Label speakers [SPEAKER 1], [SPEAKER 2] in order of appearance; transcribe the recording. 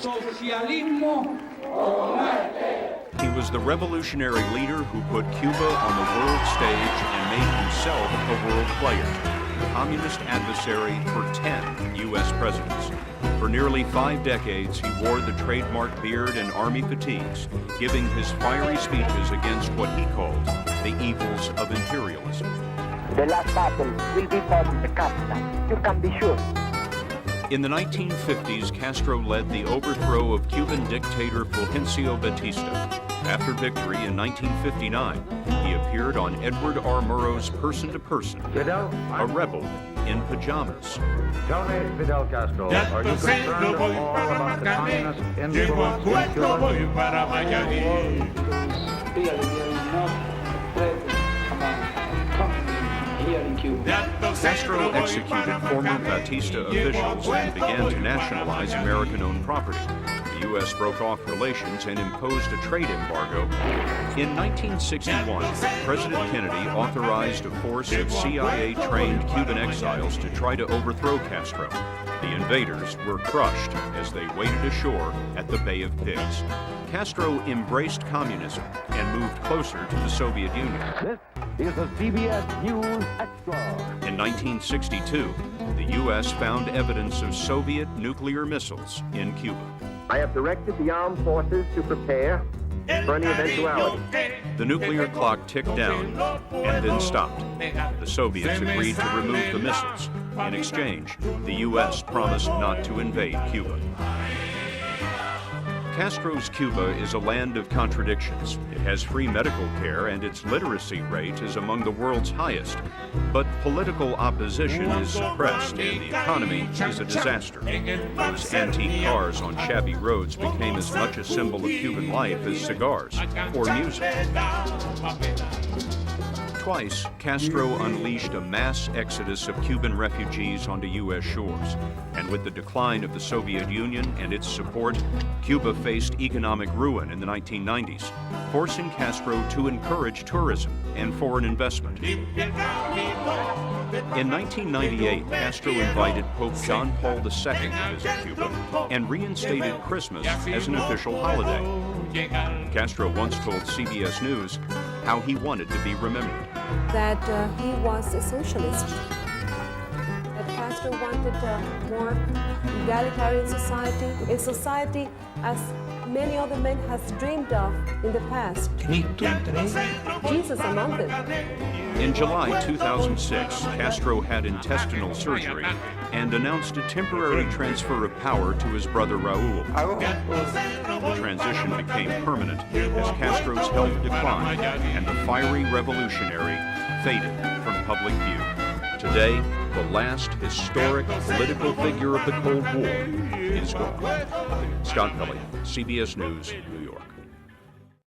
[SPEAKER 1] Socialismo o muerte.
[SPEAKER 2] He was the revolutionary leader who put Cuba on the world stage and made himself a world player, communist adversary for 10 U.S. presidents. For nearly 5 decades, he wore the trademark beard and army fatigues, giving his fiery speeches against what he called the evils of imperialism.
[SPEAKER 3] The last battle will be fought in the capital. You can be sure.
[SPEAKER 2] In the 1950s, Castro led the overthrow of Cuban dictator Fulgencio Batista. After victory in 1959, he appeared on Edward R. Murrow's Person to Person,
[SPEAKER 4] Fidel,
[SPEAKER 2] a rebel in pajamas.
[SPEAKER 4] tell me, Fidel Castro, are you concerned at all about the communist influence in Cuba?
[SPEAKER 1] Really, we are not present among communists here in Cuba.
[SPEAKER 2] Castro executed former Batista officials and began to nationalize American-owned property. The U.S. broke off relations and imposed a trade embargo. In 1961, President Kennedy authorized a force of CIA-trained Cuban exiles to try to overthrow Castro. The invaders were crushed as they waded ashore at the Bay of Pigs. Castro embraced communism and moved closer to the Soviet Union.
[SPEAKER 3] This is a CBS News Extra.
[SPEAKER 2] In 1962, the U.S. found evidence of Soviet nuclear missiles in Cuba.
[SPEAKER 5] I have directed the armed forces to prepare for any eventuality.
[SPEAKER 2] The nuclear clock ticked down and then stopped. The Soviets agreed to remove the missiles. In exchange, the U.S. promised not to invade Cuba. Castro's Cuba is a land of contradictions. It has free medical care and its literacy rate is among the world's highest. But political opposition is suppressed and the economy is a disaster. Those antique cars on shabby roads became as much a symbol of Cuban life as cigars or music. Twice, Castro unleashed a mass exodus of Cuban refugees onto U.S. shores. And with the decline of the Soviet Union and its support, Cuba faced economic ruin in the 1990s, forcing Castro to encourage tourism and foreign investment. In 1998, Castro invited Pope John Paul II to visit Cuba and reinstated Christmas as an official holiday. Castro once told CBS News how he wanted to be remembered.
[SPEAKER 6] That he was a socialist. That Castro wanted a more egalitarian society, a society as many other men has dreamed of in the past. Jesus among them.
[SPEAKER 2] In July 2006, Castro had intestinal surgery and announced a temporary transfer of power to his brother Raul. The transition became permanent as Castro's health declined and the fiery revolutionary faded from public view. Today, the last historic political figure of the Cold War is gone. Scott Pelley, CBS News, New York.